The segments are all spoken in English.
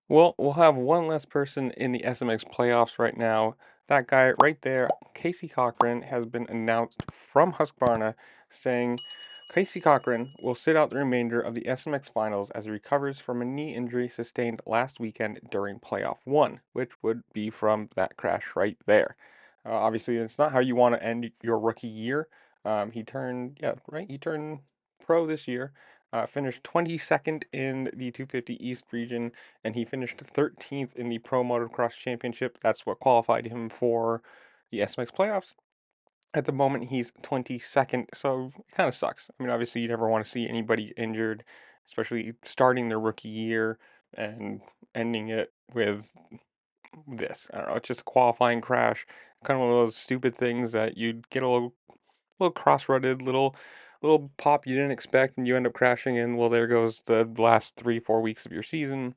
Well, we'll have one less person in the SMX playoffs right now. That guy right there, Casey Cochran, has been announced from Husqvarna saying Casey Cochran will sit out the remainder of the SMX finals as he recovers from a knee injury sustained last weekend during playoff one, which would be from that crash right there. Obviously, it's not how you want to end your rookie year. He turned, yeah, right, he turned pro this year. Finished 22nd in the 250 East region, and he finished 13th in the Pro Motocross Championship. That's what qualified him for the SMX playoffs. At the moment, he's 22nd, so it kind of sucks. I mean, obviously, you never want to see anybody injured, especially starting their rookie year and ending it with this. I don't know, it's just a qualifying crash. Kind of one of those stupid things that you'd get a little cross-rutted, little pop you didn't expect, and you end up crashing in. Well, there goes the last 3 4 weeks of your season.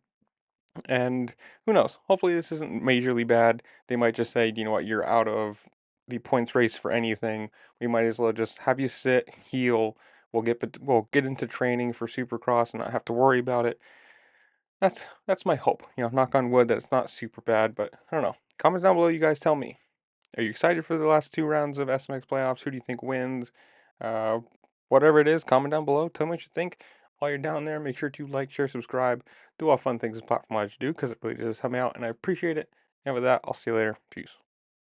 And who knows? Hopefully, this isn't majorly bad. They might just say, you know what, you're out of the points race for anything. We might as well just have you sit, heal. We'll get into training for Supercross and not have to worry about it. That's my hope. Knock on wood that it's not super bad, but I don't know. Comments down below, you guys tell me. Are you excited for the last 2 rounds of SMX playoffs? Who do you think wins? Uh, Whatever it is, comment down below. Tell me what you think. While you're down there, make sure to like, share, subscribe, do all fun things this platform allows you to do because it really does help me out, and I appreciate it. And with that, I'll see you later. Peace.